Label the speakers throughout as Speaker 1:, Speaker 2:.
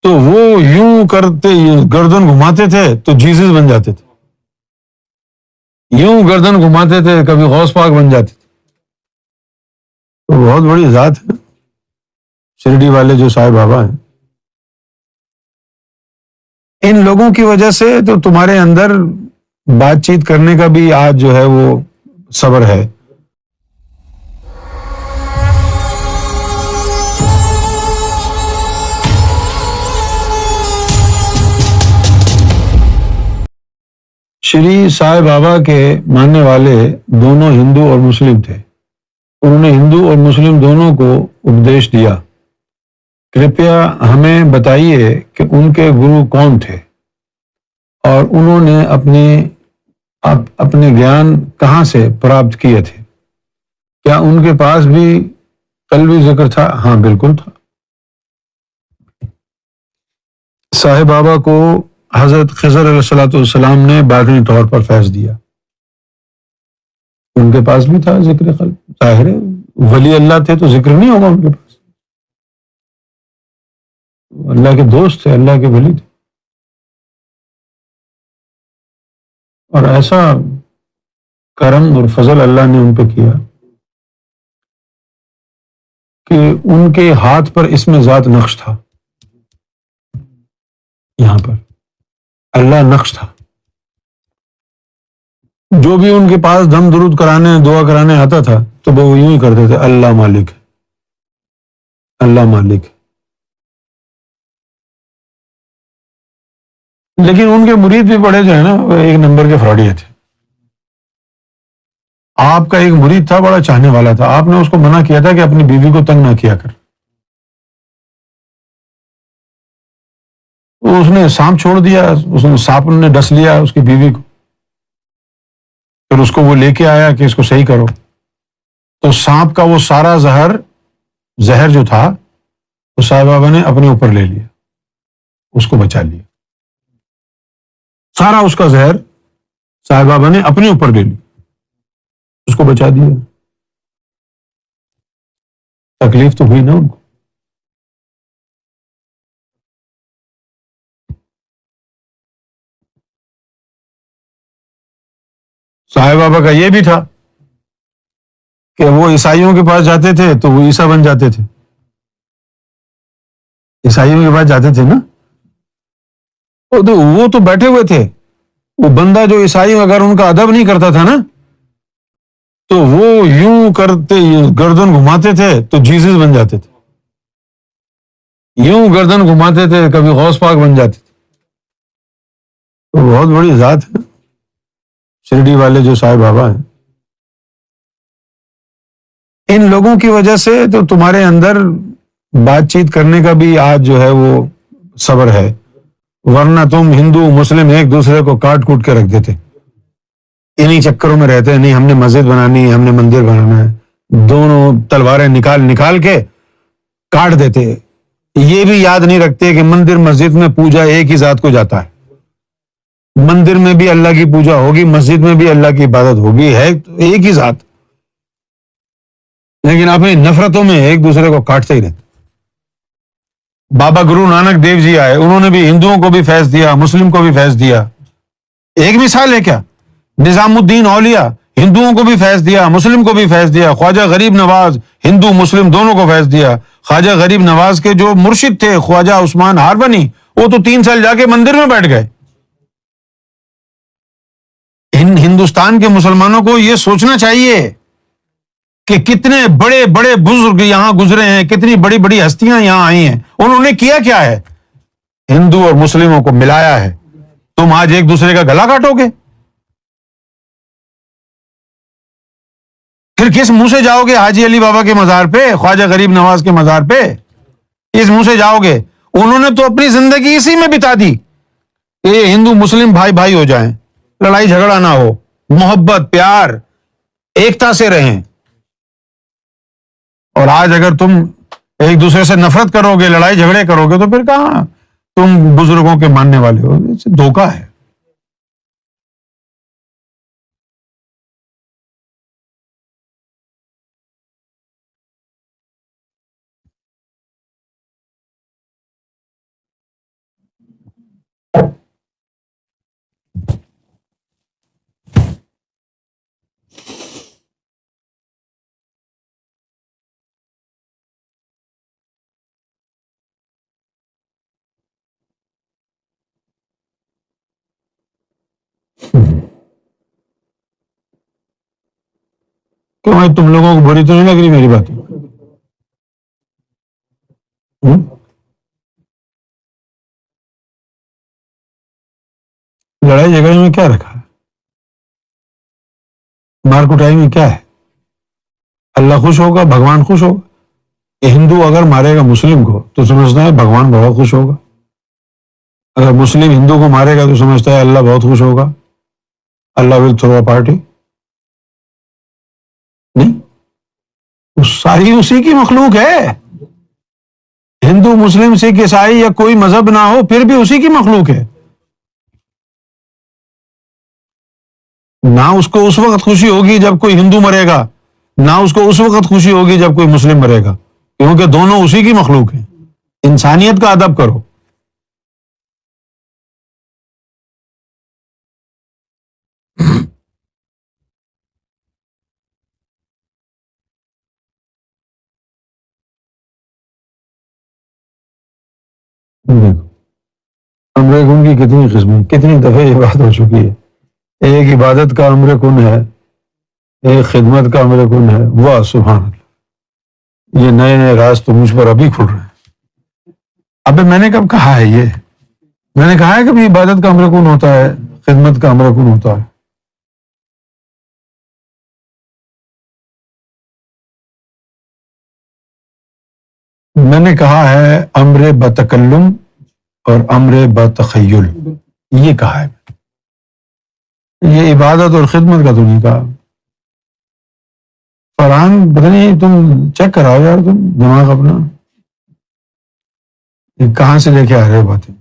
Speaker 1: تو وہ یوں کرتے گردن گھماتے تھے تو جیزس بن جاتے تھے، یوں گردن گھماتے تھے کبھی غوث پاک بن جاتے تھے. تو بہت بڑی ذات ہے شرڈی والے جو سائے بابا ہیں. ان لوگوں کی وجہ سے تو تمہارے اندر بات چیت کرنے کا بھی آج جو ہے وہ صبر ہے. شری سائے بابا کے ماننے والے دونوں ہندو اور مسلم تھے. انہوں نے ہندو اور مسلم دونوں کو اپدیش دیا. کرپیا ہمیں بتائیے کہ ان کے گرو کون تھے اور انہوں نے اپنے گیان کہاں سے پراپت کیے تھے. کیا ان کے پاس بھی قلبی ذکر تھا؟ ہاں بالکل تھا. سائے بابا کو حضرت خضر علیہ الصلوۃ والسلام نے باطنی طور پر فیض دیا. ان کے پاس بھی تھا ذکر قلب. ظاہر ہے ولی اللہ تھے تو ذکر نہیں ہوگا ان کے پاس. اللہ کے دوست تھے، اللہ کے ولی تھے. اور ایسا کرم اور فضل اللہ نے ان پہ کیا کہ ان کے ہاتھ پر اسم ذات نقش تھا. یہاں پر اللہ نقش تھا. جو بھی ان کے پاس دم درود کرانے دعا کرانے آتا تھا تو وہ یوں ہی کرتے تھے، اللہ مالک ہے، اللہ مالک ہے. لیکن ان کے مرید بھی بڑے جو ہے نا وہ ایک نمبر کے فراڈیے تھے. آپ کا ایک مرید تھا بڑا چاہنے والا تھا، آپ نے اس کو منع کیا تھا کہ اپنی بیوی کو تنگ نہ کیا کر. اس نے سانپ چھوڑ دیا، اس نے سانپ نے ڈس لیا اس کی بیوی کو. پھر اس کو وہ لے کے آیا کہ اس کو صحیح کرو. تو سانپ کا وہ سارا زہر جو تھا وہ سائے بابا نے اپنے اوپر لے لیا، اس کو بچا لیا. سارا اس کا زہر سائے بابا نے اپنے اوپر لے لیا، اس کو بچا دیا. تکلیف تو ہوئی نا ان کو. سائے بابا کا یہ بھی تھا کہ وہ عیسائیوں کے پاس جاتے تھے تو وہ عیسیٰ بن جاتے تھے. عیسائیوں کے پاس جاتے تھے نا، وہ تو بیٹھے ہوئے تھے. وہ بندہ جو عیسائی اگر ان کا ادب نہیں کرتا تھا نا تو وہ یوں کرتے گردن گھماتے تھے تو جیزس بن جاتے تھے. یوں گردن گھماتے تھے کبھی غوث پاک بن جاتے تھے. تو بہت بڑی ذات ہے شرڈی والے جو سائے بابا ہیں. ان لوگوں کی وجہ سے تو تمہارے اندر بات چیت کرنے کا بھی آج جو ہے وہ صبر ہے. ورنہ تم ہندو مسلم ایک دوسرے کو کاٹ کوٹ کے رکھ دیتے. انہی چکروں میں رہتے ہیں، نہیں ہم نے مسجد بنانی ہے، ہم نے مندر بنانا ہے. دونوں تلواریں نکال کے کاٹ دیتے. یہ بھی یاد نہیں رکھتے کہ مندر مسجد میں پوجا ایک ہی ذات کو جاتا ہے. مندر میں بھی اللہ کی پوجا ہوگی، مسجد میں بھی اللہ کی عبادت ہوگی، ہے ایک ہی ذات. لیکن اپنی نفرتوں میں ایک دوسرے کو کاٹتے ہی رہتے. بابا گرو نانک دیو جی آئے، انہوں نے بھی ہندوؤں کو بھی فیض دیا، مسلم کو بھی فیض دیا. ایک مثال ہے کیا؟ نظام الدین اولیاء ہندوؤں کو بھی فیض دیا، مسلم کو بھی فیض دیا. خواجہ غریب نواز ہندو مسلم دونوں کو فیض دیا. خواجہ غریب نواز کے جو مرشد تھے خواجہ عثمان ہاربنی، وہ تو 3 سال جا کے مندر میں بیٹھ گئے. ہندوستان کے مسلمانوں کو یہ سوچنا چاہیے کہ کتنے بڑے بڑے بزرگ یہاں گزرے ہیں، کتنی بڑی بڑی ہستیاں یہاں آئی ہیں. انہوں نے کیا کیا ہے؟ ہندو اور مسلموں کو ملایا ہے. تم آج ایک دوسرے کا گلا کاٹو گے؟ پھر کس منہ سے جاؤ گے حاجی علی بابا کے مزار پہ، خواجہ غریب نواز کے مزار پہ؟ کس منہ سے جاؤ گے؟ انہوں نے تو اپنی زندگی اسی میں بتا دی کہ یہ ہندو مسلم بھائی بھائی ہو جائیں، لڑائی جھگڑا نہ ہو، محبت پیار ایکتا سے رہیں. اور آج اگر تم ایک دوسرے سے نفرت کرو گے، لڑائی جھگڑے کرو گے تو پھر کہاں تم بزرگوں کے ماننے والے ہو؟ دھوکہ ہے. کہ بھائی تم لوگوں کو بری تو نہیں لگ رہی میری بات؟ لڑائی جھگڑے میں کیا رکھا ہے؟ مار کٹائی میں کیا ہے؟ اللہ خوش ہوگا، بھگوان خوش ہوگا. کہ ہندو اگر مارے گا مسلم کو تو سمجھتا ہے بھگوان بہت خوش ہوگا، اگر مسلم ہندو کو مارے گا تو سمجھتا ہے اللہ بہت خوش ہوگا، اللہ ول تھرو اے پارٹی. نہیں، وہ ساری اسی کی مخلوق ہے. ہندو مسلم سکھ عیسائی یا کوئی مذہب نہ ہو پھر بھی اسی کی مخلوق ہے. نہ اس کو اس وقت خوشی ہوگی جب کوئی ہندو مرے گا، نہ اس کو اس وقت خوشی ہوگی جب کوئی مسلم مرے گا، کیونکہ دونوں اسی کی مخلوق ہیں. انسانیت کا ادب کرو. امر کن کی کتنی قسمیں، کتنی دفعہ یہ بات ہو چکی ہے. ایک عبادت کا امر کن ہے، ایک خدمت کا امر کن ہے. واہ سبحان اللہ، یہ نئے نئے راز تو مجھ پر ابھی کھل رہے ہیں. ابے میں نے کب کہا ہے یہ؟ میں نے کہا ہے کہ عبادت کا امر کن ہوتا ہے، خدمت کا امر کن ہوتا ہے. میں نے کہا ہے امر بتکلم اور امر بتخیل، یہ کہا ہے. یہ عبادت اور خدمت کا تو نہیں کہا. فرحان پتہ نہیں، تم چیک کراؤ یار، تم دماغ اپنا یہ کہاں سے لے کے آ رہے ہو باتیں.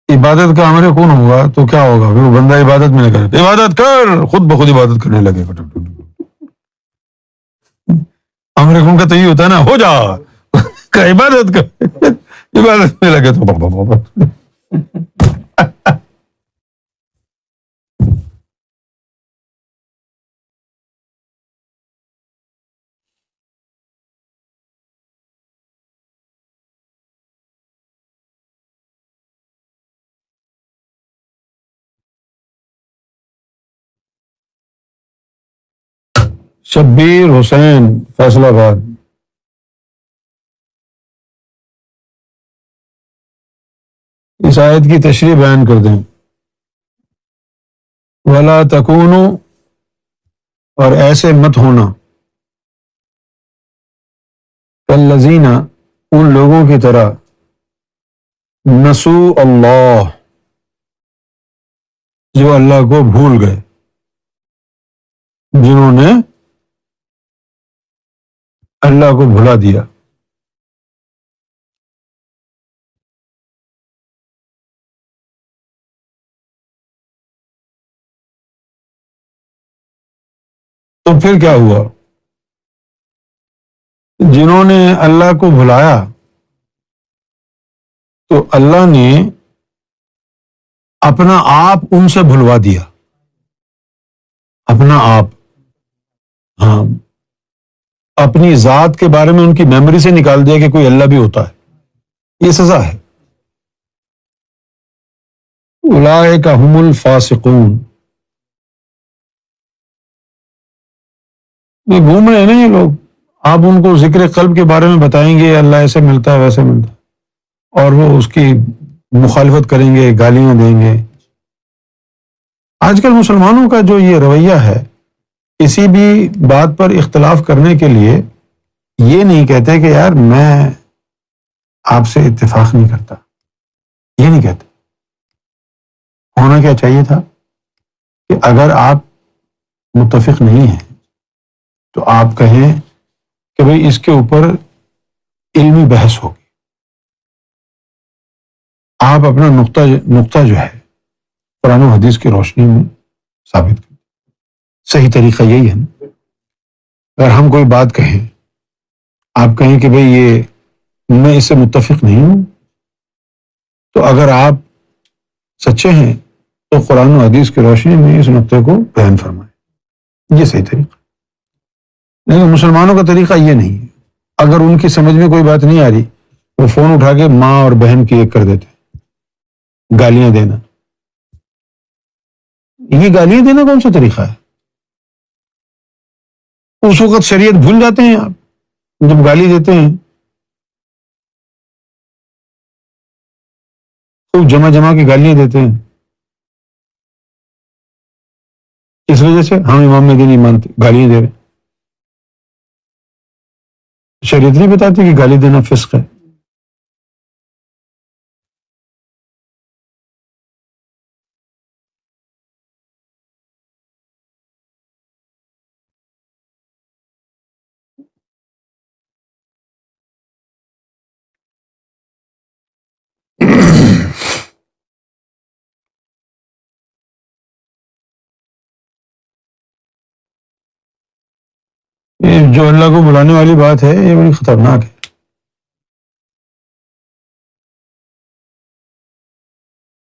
Speaker 1: عبادت کا امر کون ہوگا تو کیا ہوگا؟ پھر وہ بندہ عبادت میں نہ کرے، عبادت کر، خود بخود عبادت کرنے لگے. امر کون کا تو یہ ہوتا ہے نا، ہو جا کہ عبادت کر، عبادت میں لگے تو شبیر حسین فیصلہ آباد. اس آیت کی تشریح بیان کر دیں. وَلَا تَكُونُوا، اور ایسے مت ہونا، کالذین، ان لوگوں کی طرح، نسوا اللہ، جو اللہ کو بھول گئے، جنہوں نے اللہ کو بھلا دیا. تو پھر کیا ہوا؟ جنہوں نے اللہ کو بھلایا تو اللہ نے اپنا آپ ان سے بھلوا دیا. اپنا آپ، ہاں، اپنی ذات کے بارے میں ان کی میموری سے نکال دیا کہ کوئی اللہ بھی ہوتا ہے. یہ سزا ہے. اولئک هم الفاسقون. یہ گھوم رہے ہیں نا یہ لوگ. آپ ان کو ذکر قلب کے بارے میں بتائیں گے اللہ ایسے ملتا ہے ویسے ملتا ہے، اور وہ اس کی مخالفت کریں گے، گالیاں دیں گے. آج کل مسلمانوں کا جو یہ رویہ ہے، کسی بھی بات پر اختلاف کرنے کے لیے یہ نہیں کہتے کہ یار میں آپ سے اتفاق نہیں کرتا، یہ نہیں کہتے. ہونا کیا چاہیے تھا کہ اگر آپ متفق نہیں ہیں تو آپ کہیں کہ بھئی اس کے اوپر علمی بحث ہوگی. آپ اپنا نقطہ جو ہے قرآن و حدیث کی روشنی میں ثابت کریں. صحیح طریقہ یہی ہے نا. اگر ہم کوئی بات کہیں، آپ کہیں کہ بھئی یہ میں اس سے متفق نہیں ہوں، تو اگر آپ سچے ہیں تو قرآن و حدیث کی روشنی میں اس نقطے کو بیان فرمائیں. یہ صحیح طریقہ. لیکن مسلمانوں کا طریقہ یہ نہیں ہے. اگر ان کی سمجھ میں کوئی بات نہیں آ رہی، وہ فون اٹھا کے ماں اور بہن کی ایک کر دیتے، گالیاں دینا. یہ گالیاں دینا کون سا طریقہ ہے؟ اس وقت شریعت بھول جاتے ہیں آپ جب گالی دیتے ہیں، خوب جمع جمع کے گالیاں دیتے ہیں. اس وجہ سے ہم امام مہدی نہیں مانتے، گالیاں دے رہے ہیں. شریعت نہیں بتاتی کہ گالی دینا فسق ہے. یہ جو اللہ کو بلانے والی بات ہے یہ بڑی خطرناک ہے.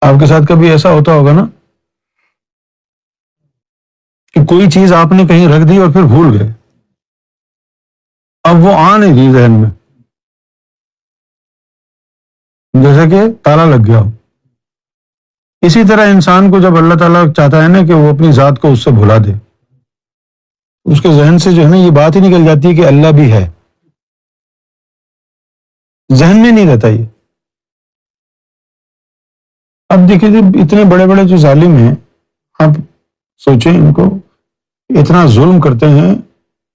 Speaker 1: آپ کے ساتھ کبھی ایسا ہوتا ہوگا نا کہ کوئی چیز آپ نے کہیں رکھ دی اور پھر بھول گئے، اب وہ آ نہیں رہی ذہن میں، جیسے کہ تالا لگ گیا ہو. اسی طرح انسان کو جب اللہ تعالیٰ چاہتا ہے نا کہ وہ اپنی ذات کو اس سے بھلا دے، اس کے ذہن سے جو ہے نا یہ بات ہی نکل جاتی ہے کہ اللہ بھی ہے، ذہن میں نہیں رہتا یہ. اب دیکھیے جب اتنے بڑے بڑے جو ظالم ہیں، آپ سوچیں ان کو اتنا ظلم کرتے ہیں،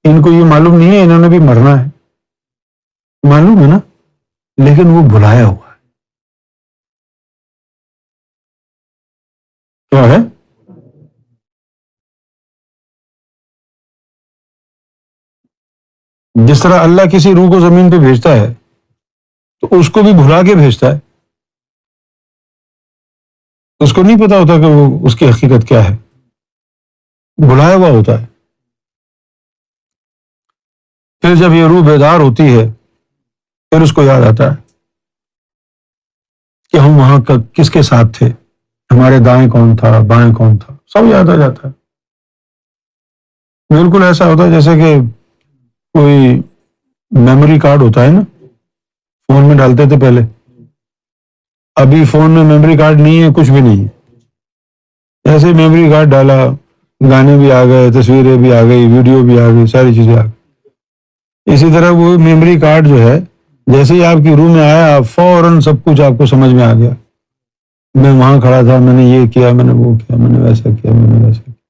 Speaker 1: ان کو یہ معلوم نہیں ہے انہوں نے بھی مرنا ہے، معلوم ہے نا، لیکن وہ بھلایا ہوا ہے. کیا ہے؟ جس طرح اللہ کسی روح کو زمین پہ بھیجتا ہے تو اس کو بھی بھلا کے بھیجتا ہے. اس کو نہیں پتا ہوتا کہ وہ اس کی حقیقت کیا ہے، بھلایا ہوا ہوتا ہے. پھر جب یہ روح بیدار ہوتی ہے پھر اس کو یاد آتا ہے کہ ہم وہاں کس کے ساتھ تھے، ہمارے دائیں کون تھا، بائیں کون تھا، سب یاد آ جاتا ہے. بالکل ایسا ہوتا ہے جیسے کہ کوئی میموری کارڈ ہوتا ہے نا، فون میں ڈالتے تھے پہلے، ابھی فون میں میموری کارڈ نہیں ہے، کچھ بھی نہیں ہے، ایسے میموری کارڈ ڈالا، گانے بھی آ گئے، تصویریں بھی آ گئی، ویڈیو بھی آ گئی، ساری چیزیں آ گئی. اسی طرح وہ میموری کارڈ جو ہے جیسے ہی آپ کی روح میں آیا فوراً سب کچھ آپ کو سمجھ میں آ گیا. میں وہاں کھڑا تھا، میں نے یہ کیا، میں نے وہ کیا، میں نے ویسا کیا، میں نے ویسا کیا.